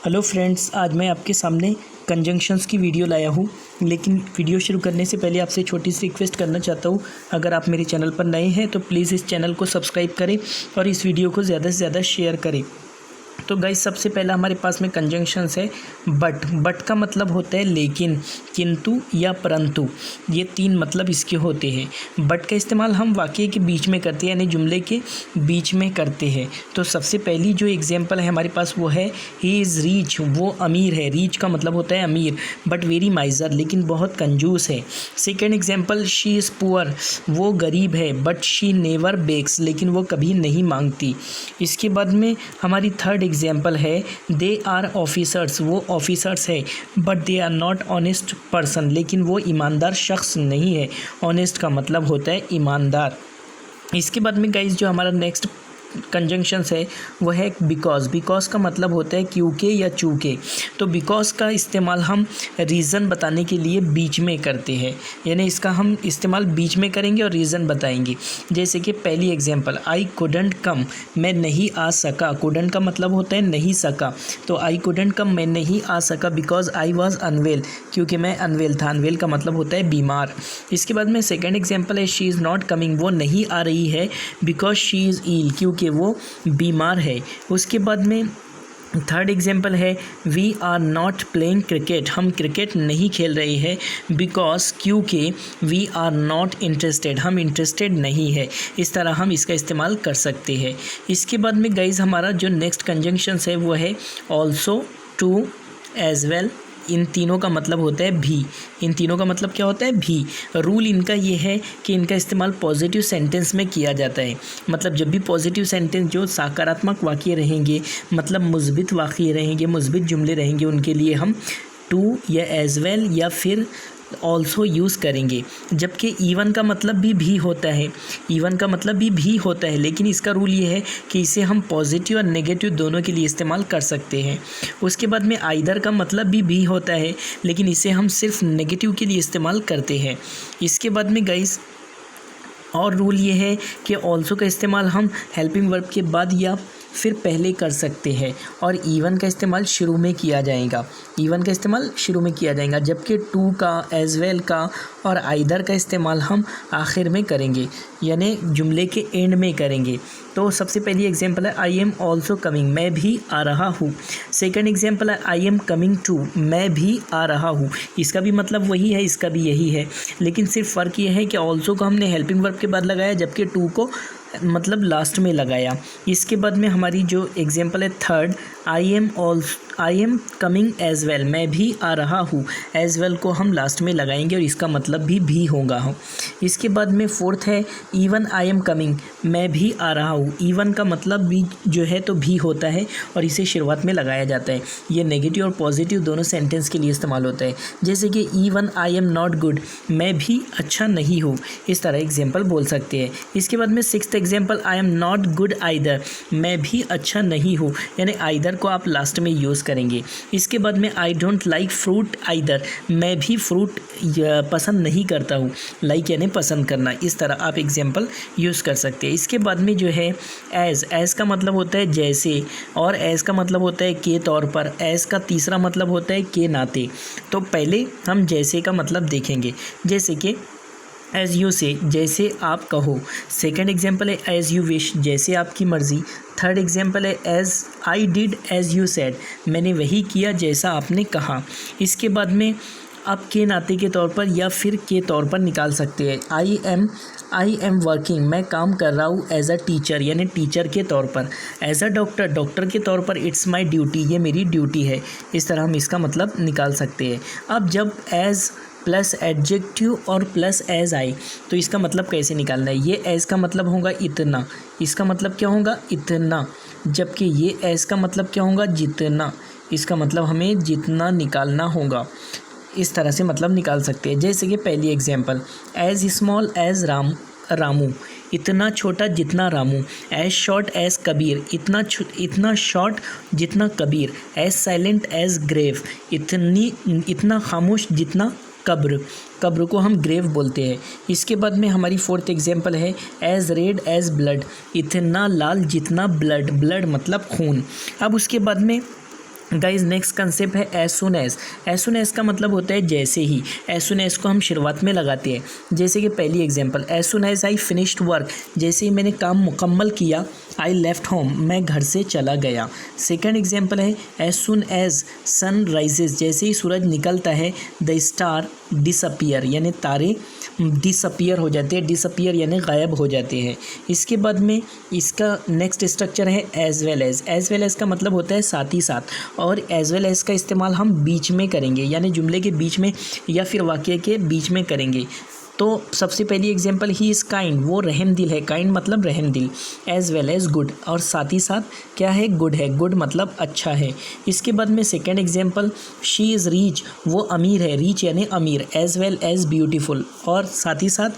Hello friends, आज मैं आपके सामने कंजंक्शंस की वीडियो लाया हूँ। लेकिन वीडियो शुरू करने से पहले आपसे छोटी सी रिक्वेस्ट करना चाहता हूँ। अगर आप मेरे चैनल पर नए हैं तो प्लीज़ इस चैनल को सब्सक्राइब करें और इस वीडियो को ज़्यादा से ज़्यादा शेयर करें। तो गाइस, सबसे पहला हमारे पास में कंजंक्शंस है बट का मतलब होता है लेकिन, किंतु या परंतु। ये तीन मतलब इसके होते हैं। बट का इस्तेमाल हम वाक्य के बीच में करते हैं, यानी जुमले के बीच में करते हैं। तो सबसे पहली जो एग्जांपल है हमारे पास वो है ही इज़ रिच, वो अमीर है। रिच का मतलब होता है अमीर, बट वेरी माइजर, लेकिन बहुत कंजूस है। Second example, she is poor, वो गरीब है, बट शी नेवर बेग्स, लेकिन वो कभी नहीं मांगती। इसके बाद में हमारी थर्ड एग्जाम्पल है दे आर ऑफिसर्स, वो ऑफिसर्स है, but they are not honest person, लेकिन वो ईमानदार शख्स नहीं है। ऑनेस्ट का मतलब होता है ईमानदार। इसके बाद में गाइस जो हमारा नेक्स्ट कंजंक्शंस है वो है बिकॉज का मतलब होता है क्योंकि या चूँकि। तो बिकॉज का इस्तेमाल हम रीज़न बताने के लिए बीच में करते हैं, यानी इसका हम इस्तेमाल बीच में करेंगे और रीज़न बताएंगे। जैसे कि पहली एग्जांपल, आई कुडंट कम, मैं नहीं आ सका। कुडंट का मतलब होता है नहीं सका, तो आई कुडंट कम, मैं नहीं आ सका बिकॉज आई वॉज अनवेल, क्योंकि मैं अनवेल था। अनवेल का मतलब होता है बीमार। इसके बाद में सेकेंड एग्जाम्पल है शी इज़ नॉट कमिंग, वो नहीं आ रही है बिकॉज शी इज़ इल, क्योंकि वो बीमार है। उसके बाद में थर्ड एग्जाम्पल है we are not playing cricket, हम क्रिकेट नहीं खेल रहे हैं बिकॉज, क्योंकि वी आर नॉट इंटरेस्टेड, हम इंटरेस्टेड नहीं है। इस तरह हम इसका इस्तेमाल कर सकते हैं। इसके बाद में गाइज हमारा जो नेक्स्ट कंजंक्शंस है वो है ऑल्सो, टू, एज वेल। इन तीनों का मतलब होता है भी। इन तीनों का मतलब क्या होता है? भी। रूल इनका ये है कि इनका इस्तेमाल पॉजिटिव सेंटेंस में किया जाता है। मतलब जब भी पॉजिटिव सेंटेंस, जो सकारात्मक वाक्य रहेंगे, मतलब मुस्बित वाक्य रहेंगे, मुस्बित जुमले रहेंगे, उनके लिए हम टू या एज वेल या फिर ऑल्सो यूज़ करेंगे। जबकि इवन का मतलब भी होता है, इवन का मतलब भी होता है, लेकिन इसका रूल ये है कि इसे हम पॉजिटिव और नेगेटिव दोनों के लिए इस्तेमाल कर सकते हैं। उसके बाद में आइदर का मतलब भी होता है, लेकिन इसे हम सिर्फ नेगेटिव के लिए इस्तेमाल करते हैं। इसके बाद में गाइस और रूल ये है कि ऑल्सो का इस्तेमाल हम हेल्पिंग वर्ब के बाद या फिर पहले कर सकते हैं, और इवन का इस्तेमाल शुरू में किया जाएगा। इवन का इस्तेमाल शुरू में किया जाएगा, जबकि टू का, एज वेल का और आइदर का इस्तेमाल हम आखिर में करेंगे, यानी जुमले के एंड में करेंगे। तो सबसे पहली एग्जांपल है आई एम ऑल्सो कमिंग, मैं भी आ रहा हूँ। सेकंड एग्जांपल है आई एम कमिंग टू, मैं भी आ रहा हूँ। इसका भी मतलब वही है, इसका भी यही है, लेकिन सिर्फ फ़र्क ये है कि ऑल्सो को हमने हेल्पिंग वर्ब के बाद लगाया, जबकि टू को मतलब लास्ट में लगाया। इसके बाद में हमारी जो एग्जांपल है third, I am coming as well, मैं भी आ रहा हूँ। एज वेल को हम लास्ट में लगाएंगे और इसका मतलब भी होगा। इसके बाद में फोर्थ है इवन आई एम कमिंग, मैं भी आ रहा हूँ। इवन का मतलब भी जो है तो भी होता है और इसे शुरुआत में लगाया जाता है। ये नेगेटिव और पॉजिटिव दोनों सेंटेंस के लिए इस्तेमाल होता है। जैसे कि even I am not good, मैं भी अच्छा नहीं हूँ। इस तरह एग्जाम्पल बोल सकते हैं। इसके बाद में sixth example, I am not good either, मैं भी अच्छा नहीं हूँ, यानी आइदर को आप लास्ट में यूज़ करेंगे। इसके बाद में I don't like fruit either, मैं भी फ्रूट पसंद नहीं करता हूँ। लाइक यानी पसंद करना। इस तरह आप एग्जाम्पल यूज़ कर सकते हैं। इसके बाद में जो है एज का मतलब होता है जैसे, और एज का मतलब होता है के तौर पर। एज का तीसरा मतलब होता है के नाते। तो पहले हम जैसे का मतलब देखेंगे, जैसे कि एज़ यू से, जैसे आप कहो। सेकेंड एग्जाम्पल है एज़ यू विश, जैसे आपकी मर्ज़ी। थर्ड एग्जाम्पल है as I did as you said, मैंने वही किया जैसा आपने कहा। इसके बाद में आप के नाते के तौर पर या फिर के तौर पर निकाल सकते हैं। आई एम वर्किंग, मैं काम कर रहा हूँ एज अ टीचर, यानी टीचर के तौर पर। एज अ डॉक्टर, डॉक्टर के तौर पर। इट्स माई ड्यूटी, ये मेरी ड्यूटी है। इस तरह हम इसका मतलब निकाल सकते हैं। अब जब एज़ प्लस एडजेक्टिव और प्लस एज आई, तो इसका मतलब कैसे निकालना है? ये एज का मतलब होगा इतना, इसका मतलब क्या होगा? इतना। जबकि ये एज का मतलब क्या होगा? जितना। इसका मतलब हमें जितना निकालना होगा। इस तरह से मतलब निकाल सकते हैं। जैसे कि पहली example, as small as Ramu, इतना छोटा जितना Ramu. As short as Kabir, इतना शॉर्ट जितना Kabir. As silent as grave, इतना खामोश जितना कब्र को हम ग्रेव बोलते हैं। इसके बाद में हमारी फोर्थ एग्जांपल है एज रेड एज ब्लड, इतना लाल जितना ब्लड मतलब खून। अब उसके बाद में गाइज नेक्स्ट कंसेप्ट है as soon as. As soon as का मतलब होता है जैसे ही। एज सुन एज को हम शुरुआत में लगाते हैं। जैसे कि पहली example, as soon as I finished work, जैसे ही मैंने काम मुकम्मल किया। आई लेफ्ट होम, मैं घर से चला गया। सेकंड एग्जांपल है as soon as sun rises, जैसे ही सूरज निकलता है। द स्टार डिसअपियर, यानी तारे डिसअपियर हो जाते हैं। डिसअपियर यानी गायब हो जाते हैं। इसके बाद में इसका नेक्स्ट स्ट्रक्चर है as well as. As well as का मतलब होता है साथ ही साथ, और एज वेल एज का इस्तेमाल हम बीच में करेंगे, यानी जुमले के बीच में या फिर वाक्य के बीच में करेंगे। तो सबसे पहली एग्जांपल, ही इज़ काइंड, वो रहम दिल है। काइंड मतलब रहम दिल। एज वेल एज गुड, और साथ ही साथ क्या है, गुड है। गुड मतलब अच्छा है। इसके बाद में second example, she is reach, वो अमीर है। रीच यानी अमीर। एज वेल एज ब्यूटीफुल, और साथ ही साथ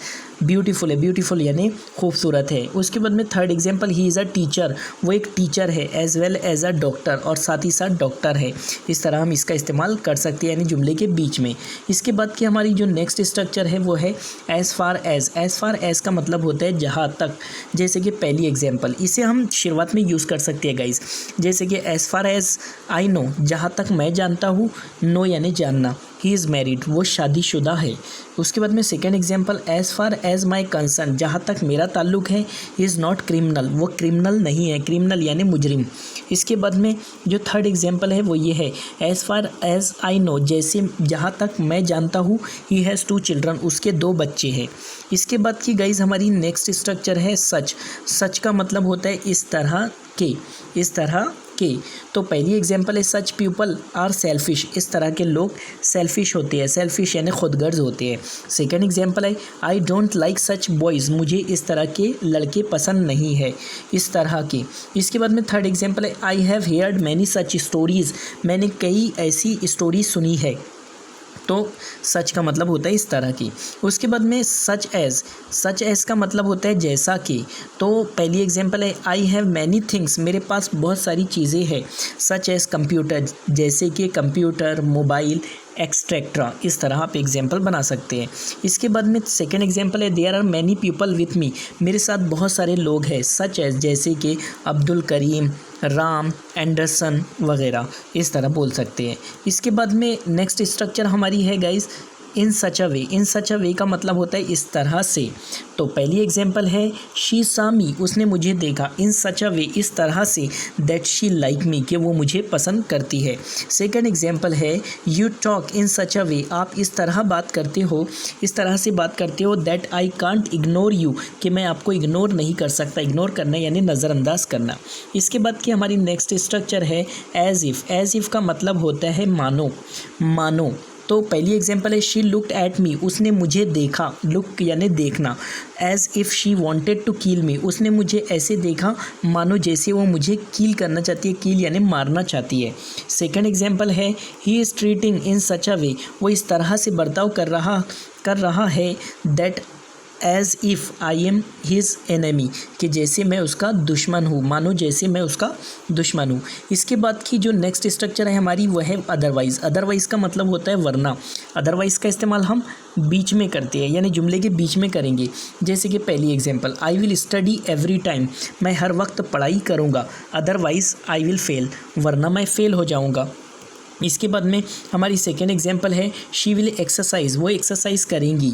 ब्यूटीफुल है। ब्यूटीफुल यानी खूबसूरत है। उसके बाद में third example, he is a teacher, वो एक टीचर है। As well as a doctor, और साथ ही साथ डॉक्टर है। इस तरह हम इसका इस्तेमाल कर सकते हैं, यानी जुमले के बीच में। इसके बाद की हमारी जो नेक्स्ट स्ट्रक्चर है वो है as far as. As far as का मतलब होता है जहाँ तक। जैसे कि पहली एग्जांपल, इसे हम शुरुआत में यूज़ कर सकते हैं गाइस। जैसे कि as far as I know, जहाँ तक मैं जानता हूँ। नो यानी जानना। ही इज़ मैरिड, वो शादीशुदा है। उसके बाद में second example, as far as my concern, जहाँ तक मेरा ताल्लुक़ है। ही इज़ नॉट क्रिमिनल, वो क्रिमिनल नहीं है। क्रिमिनल यानी मुजरिम। इसके बाद में जो थर्ड एग्जांपल है वो ये है, as far as I know, जैसे जहाँ तक मैं जानता हूँ। ही हैज़ 2 चिल्ड्रन, उसके 2 बच्चे हैं। इसके बाद की गाइज़ हमारी नेक्स्ट स्ट्रक्चर है सच। सच का मतलब होता है इस तरह के, इस तरह के। तो पहली एग्जांपल है, सच पीपल आर सेल्फिश, इस तरह के लोग सेल्फिश होते हैं। सेल्फिश यानी खुदगर्ज होते हैं। सेकंड एग्जांपल है, I don't like such boys, मुझे इस तरह के लड़के पसंद नहीं है। इस तरह के। इसके बाद में थर्ड एग्जांपल है, I have heard many such stories, मैंने कई ऐसी स्टोरी सुनी है। तो सच का मतलब होता है इस तरह की। उसके बाद में सच एज़। सच एज़ का मतलब होता है जैसा कि। तो पहली एग्जांपल है, आई हैव मैनी थिंग्स, मेरे पास बहुत सारी चीज़ें हैं। सच एज़ कंप्यूटर, जैसे कि कंप्यूटर, मोबाइल, एक्सट्रेक्ट्रा। इस तरह आप एग्जाम्पल बना सकते हैं। इसके बाद में सेकंड एग्जांपल है, there are many people with me, मेरे साथ बहुत सारे लोग हैं। सच एज़, जैसे कि अब्दुल करीम, राम, एंडरसन वगैरह। इस तरह बोल सकते हैं। इसके बाद में नेक्स्ट स्ट्रक्चर हमारी है गाइस इन सच अ वे। इन सच अ वे का मतलब होता है इस तरह से। तो पहली एग्जांपल है, शी सा मी, उसने मुझे देखा। इन सच अ वे, इस तरह से, दैट शी लाइक मी, कि वो मुझे पसंद करती है। सेकंड एग्जांपल है, यू टॉक इन सच अ वे, आप इस तरह बात करते हो, इस तरह से बात करते हो। That I can't ignore you, कि मैं आपको इग्नोर नहीं कर सकता। इग्नोर करना यानी नज़रअंदाज करना। इसके बाद की हमारी नेक्स्ट स्ट्रक्चर है एज इफ़। एज इफ़ का मतलब होता है मानो, मानो। तो पहली एग्जांपल है, शी लुक्ड एट मी, उसने मुझे देखा। लुक यानी देखना। As if she wanted to kill me, उसने मुझे ऐसे देखा मानो जैसे वो मुझे किल करना चाहती है। किल यानी मारना चाहती है। सेकंड एग्जांपल है, ही इज़ ट्रीटिंग इन सच अ वे, वो इस तरह से बर्ताव कर रहा है। That as if I am his enemy, कि जैसे मैं उसका दुश्मन हूँ। मानो जैसे मैं उसका दुश्मन हूँ। इसके बाद की जो नेक्स्ट स्ट्रक्चर है हमारी वह है अदरवाइज़। अदरवाइज़ का मतलब होता है वरना। अदरवाइज़ का इस्तेमाल हम बीच में करते हैं, यानी जुमले के बीच में करेंगे। जैसे कि पहली example, I will study every time, मैं हर वक्त पढ़ाई करूँगा। अदरवाइज़ आई विल फेल, वरना मैं फेल हो जाऊँगा। इसके बाद में हमारी सेकेंड एग्जांपल है, शी विल एक्सरसाइज, वो एक्सरसाइज करेंगी।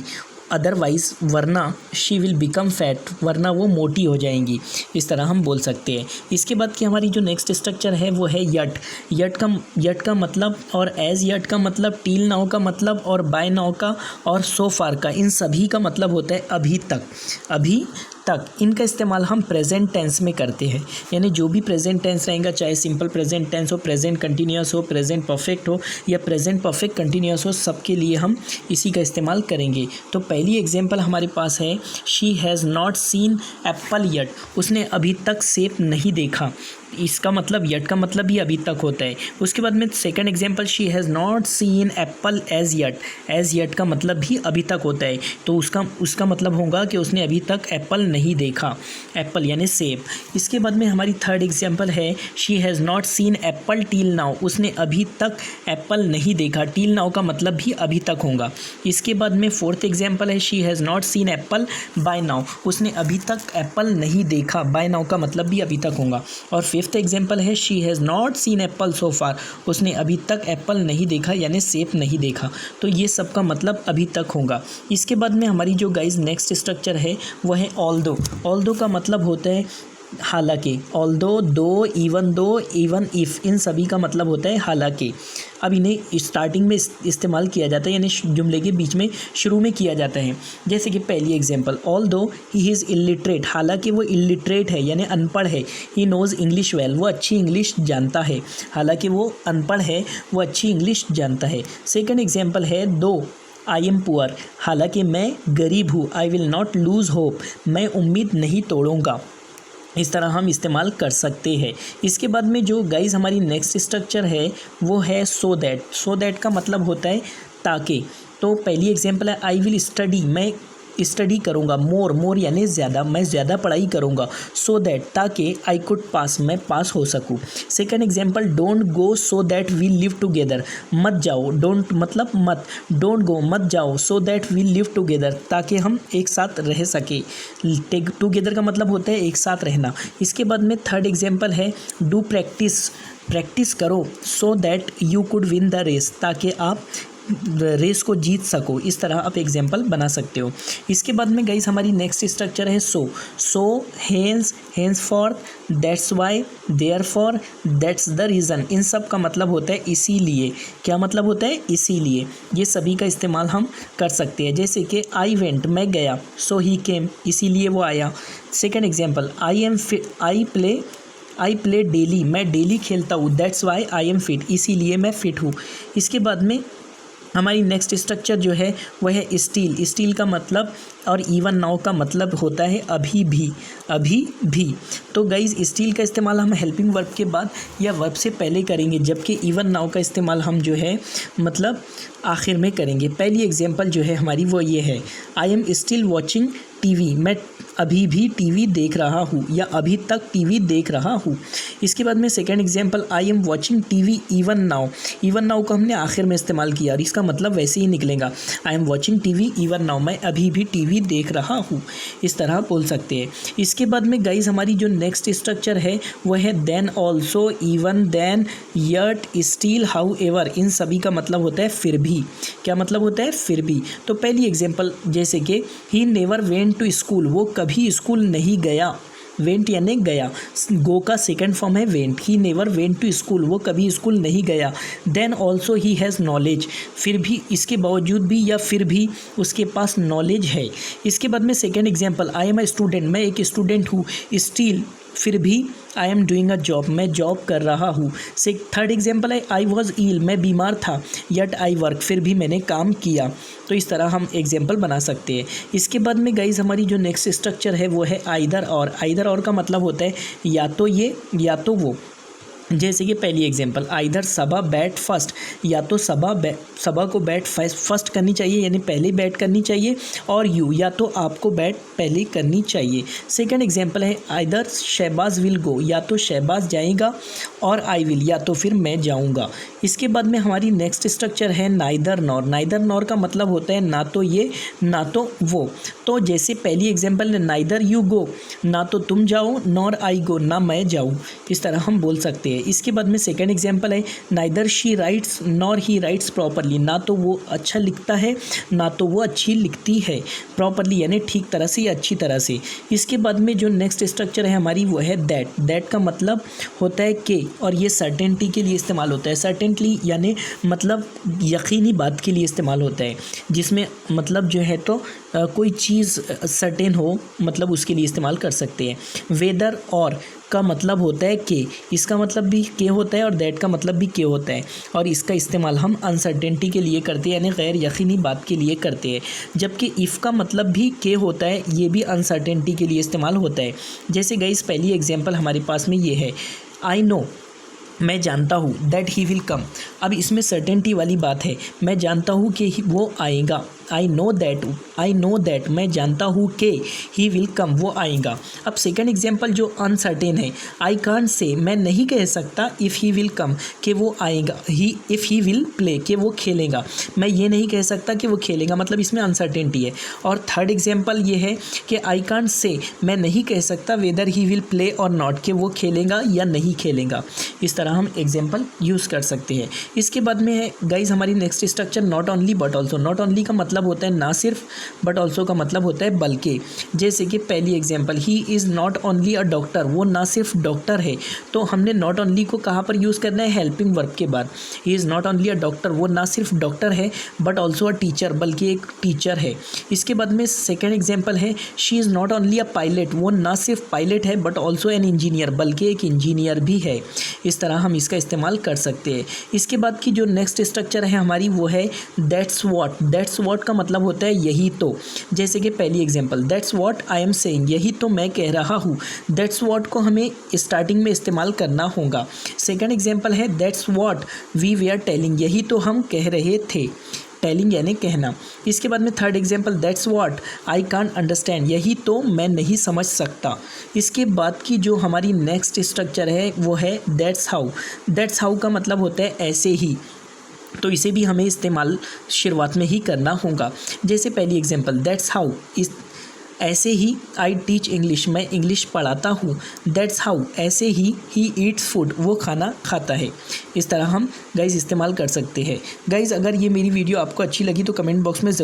अदरवाइज़ वरना शी विल बिकम फैट, वरना वो मोटी हो जाएंगी। इस तरह हम बोल सकते हैं। इसके बाद की हमारी जो नेक्स्ट स्ट्रक्चर है वो है यट। यट का मतलब और एज यट का मतलब, टील नाउ का मतलब और बाय नाउ का और सो फार का, इन सभी का मतलब होता है अभी तक। अभी तक इनका इस्तेमाल हम प्रेजेंट टेंस में करते हैं, यानी जो भी प्रेजेंट टेंस रहेगा, चाहे सिंपल प्रेजेंट टेंस हो, प्रेजेंट कंटिन्यूअस हो, प्रेजेंट परफेक्ट हो या प्रेजेंट परफेक्ट कंटिन्यूअस हो, सबके लिए हम इसी का इस्तेमाल करेंगे। तो पहली एग्जांपल हमारे पास है, she has not seen Apple yet, उसने अभी तक सेब नहीं देखा। इसका मतलब यट का मतलब भी अभी तक होता है। उसके बाद में second example, she has not seen apple as yet. As yet का मतलब भी अभी तक होता है, तो उसका मतलब होगा कि उसने अभी तक एप्पल नहीं देखा। एप्पल यानी सेब। इसके बाद में हमारी थर्ड एग्जांपल है, she has not seen apple till now, उसने अभी तक एप्पल नहीं देखा। टील नाउ का मतलब भी अभी तक होगा। इसके बाद में फोर्थ एग्जांपल है, she has not seen apple by now, उसने अभी तक एप्पल नहीं देखा। बाय नाउ का मतलब भी अभी तक होगा। और फिफ्थ एग्जाम्पल है she has not seen apple so far, उसने अभी तक एप्पल नहीं देखा यानी सेब नहीं देखा। तो ये सब का मतलब अभी तक होगा। इसके बाद में हमारी जो गाइज नेक्स्ट स्ट्रक्चर है वो है ऑल्दो। ऑल्दो का मतलब होता है हालांकि, ऑल्दो, दो, इवन इफ़, इन सभी का मतलब होता है हालांकि। अब इन्हें स्टार्टिंग में इस्तेमाल किया जाता है यानी जुमले के बीच में शुरू में किया जाता है। जैसे कि पहली example, although he is illiterate, हालांकि वो इलिटरेट है यानी अनपढ़ है। ही नोज़ इंग्लिश वेल, वो अच्छी इंग्लिश जानता है, हालांकि वो अनपढ़ है वो अच्छी इंग्लिश जानता है। सेकंड एग्जांपल है दो आई एम पुअर, हालांकि मैं गरीब हूँ। I will not lose hope, मैं उम्मीद नहीं तोड़ूंगा। इस तरह हम इस्तेमाल कर सकते हैं। इसके बाद में जो गाइज हमारी नेक्स्ट स्ट्रक्चर है वो है सो दैट। सो दैट का मतलब होता है ताकि। तो पहली एग्जांपल है आई विल स्टडी, मैं स्टडी करूँगा। मोर यानी ज़्यादा, मैं ज़्यादा पढ़ाई करूँगा। सो दैट, ताकि आई कुड पास, मैं पास हो सकूँ। Second example, don't go so that we live together, मत जाओ, डोंट मतलब मत, डोंट गो मत जाओ, so that we live together, ताकि हम एक साथ रह सके। टेक टुगेदर का मतलब होता है एक साथ रहना। इसके बाद में थर्ड एग्जांपल है डू प्रैक्टिस, प्रैक्टिस करो so that you could win the race, ताकि आप रेस को जीत सको। इस तरह आप एग्जाम्पल बना सकते हो। इसके बाद में गाइस हमारी नेक्स्ट स्ट्रक्चर है so, hence for, that's why, therefore, that's the reason. इन सब का मतलब होता है इसीलिए। क्या मतलब होता है? इसीलिए। ये सभी का इस्तेमाल हम कर सकते हैं। जैसे कि आई वेंट, मैं गया, सो ही केम, इसीलिए वो आया। Second example, I play daily, मैं डेली खेलता हूँ, that's why I am fit, इसीलिए मैं फिट हूँ। इसके बाद में हमारी नेक्स्ट स्ट्रक्चर जो है वह है स्टील। स्टील का मतलब और इवन नाउ का मतलब होता है अभी भी। तो गाइज स्टील का इस्तेमाल हम हेल्पिंग वर्ब के बाद या वर्ब से पहले करेंगे, जबकि इवन नाउ का इस्तेमाल हम जो है मतलब आखिर में करेंगे। पहली एग्जांपल जो है हमारी वो ये है, I am still watching TV, मैं अभी भी टीवी देख रहा हूँ या अभी तक टीवी देख रहा हूँ। इसके बाद में second example, I am watching TV even now. Even now को हमने आखिर में इस्तेमाल किया और इसका मतलब वैसे ही निकलेगा, I am watching TV even now, मैं अभी भी टीवी देख रहा हूँ। इस तरह बोल सकते हैं। इसके बाद में गाइज हमारी जो नेक्स्ट स्ट्रक्चर है वो है then, also, even, then, yet, still, however. इन सभी का मतलब होता है फिर भी। क्या मतलब होता है? फिर भी। तो पहली एग्जांपल जैसे कि he never went to school, वो कभी स्कूल नहीं गया। वेंट यानी गया, गो का सेकंड फॉर्म है went. He never went to school, वो कभी स्कूल नहीं गया। Then also he has knowledge, फिर भी, इसके बावजूद भी या फिर भी उसके पास नॉलेज है। इसके बाद में second example, I am a student, मैं एक स्टूडेंट हूँ। स्टिल, फिर भी, I am doing a job, मैं जॉब कर रहा हूँ। थर्ड एग्जांपल है आई वॉज इल, मैं बीमार था। यट आई वर्क, फिर भी मैंने काम किया। तो इस तरह हम एग्जांपल बना सकते हैं। इसके बाद में गाइज हमारी जो नेक्स्ट स्ट्रक्चर है वो है आइदर और। आइदर और का मतलब होता है या तो ये या तो वो। जैसे कि पहली एग्जांपल, आइदर सबा बैट फर्स्ट, या तो सबा को बैट फर्स्ट करनी चाहिए यानी पहले बैट करनी चाहिए, और यू, या तो आपको बैट पहले करनी चाहिए। सेकंड एग्जांपल है आइदर शहबाज विल गो, या तो शहबाज जाएगा, और आई विल, या तो फिर मैं जाऊंगा। इसके बाद में हमारी नेक्स्ट स्ट्रक्चर है नाइदर नॉर। नाइदर नॉर का मतलब होता है ना तो ये ना तो वो। तो जैसे पहली एग्जांपल है नाइदर यू गो, ना तो तुम जाओ, नॉर आई गो, ना मैं जाऊँ। इस तरह हम बोल सकते हैं। इसके बाद में सेकंड एग्जांपल है neither she writes nor he rights properly, ना तो वो अच्छा लिखता है ना तो वो अच्छी लिखती है। प्रॉपरली यानी ठीक तरह से या अच्छी तरह से। इसके बाद में जो नेक्स्ट स्ट्रक्चर है हमारी वो है दैट। दैट का मतलब होता है के, और ये सर्टेनिटी के लिए इस्तेमाल होता है। सर्टेनली यानी मतलब यकीनी बात के लिए इस्तेमाल होता है, जिसमें मतलब जो है तो कोई चीज़ सर्टेन हो, मतलब उसके लिए इस्तेमाल कर सकते हैं। वेदर और का मतलब होता है के, इसका मतलब भी के होता है और दैट का मतलब भी के होता है, और इसका इस्तेमाल हम अनसर्टेनिटी के लिए करते हैं यानी गैर यकीनी बात के लिए करते हैं। जबकि इफ़ का मतलब भी के होता है, ये भी अनसर्टेनिटी के लिए इस्तेमाल होता है। जैसे गाइस पहली एग्जांपल हमारे पास में ये है, आई नो, मैं जानता हूँ, दैट ही विल कम। अब इसमें सर्टेनिटी वाली बात है, मैं जानता हूँ कि वो आएगा। आई नो दैट मैं जानता हूँ कि ही विल कम वो आएगा। अब सेकंड एग्जांपल जो अनसर्टेन है, आई कांट से मैं नहीं कह सकता इफ़ ही विल कम कि वो आएगा, इफ़ ही विल प्ले कि वो खेलेगा, मैं ये नहीं कह सकता कि वो खेलेगा, मतलब इसमें अनसर्टेनिटी है। और थर्ड एग्जांपल ये है कि आई कांट से मैं नहीं कह सकता वेदर ही विल प्ले और नॉट कि वो खेलेगा या नहीं खेलेगा। इस तरह हम एग्जांपल यूज़ कर सकते हैं। इसके बाद में है गाइज हमारी next structure not only but also. Not only का मतलब होता है ना सिर्फ, बट ऑल्सो का मतलब होता है बल्कि। जैसे कि पहली example, he is not only a doctor, वो ना सिर्फ डॉक्टर है, तो हमने नॉट ओनली को कहाँ पर यूज़ करना है, हेल्पिंग वर्ब के बाद। He is not only a doctor, वो ना सिर्फ डॉक्टर है बट ऑल्सो अ टीचर, बल्कि एक टीचर है। इसके बाद में सेकेंड एग्जाम्पल है, she is not only a pilot, वो ना सिर्फ पायलट है बट ऑल्सो एन इंजीनियर, बल्कि एक इंजीनियर भी है। इस तरह हम इसका इस्तेमाल कर सकते हैं। इसके बाद की जो नेक्स्ट स्ट्रक्चर है हमारी वो है दैट्स व्हाट। दैट्स व्हाट का मतलब होता है यही तो। जैसे कि पहली example, that's what I am saying, यही तो मैं कह रहा हूँ। दैट्स व्हाट को हमें स्टार्टिंग में इस्तेमाल करना होगा। सेकंड एग्जांपल है that's what we way are telling, यही तो हम कह रहे थे, टेलिंग यानी कहना। इसके बाद में third example, that's what I can't understand, यही तो मैं नहीं समझ सकता। इसके बाद की जो हमारी नेक्स्ट स्ट्रक्चर है वो है दैट्स हाउ। दैट्स हाउ का मतलब होता है ऐसे ही, तो इसे भी हमें इस्तेमाल शुरुआत में ही करना होगा। जैसे पहली एग्जांपल, दैट्स हाउ इस ऐसे ही आई टीच इंग्लिश, मैं इंग्लिश पढ़ाता हूँ। दैट्स हाउ ऐसे ही ईट्स फूड, वो खाना खाता है। इस तरह हम गाइज़ इस्तेमाल कर सकते हैं। गाइज़ अगर ये मेरी वीडियो आपको अच्छी लगी तो कमेंट बॉक्स में ज़रूर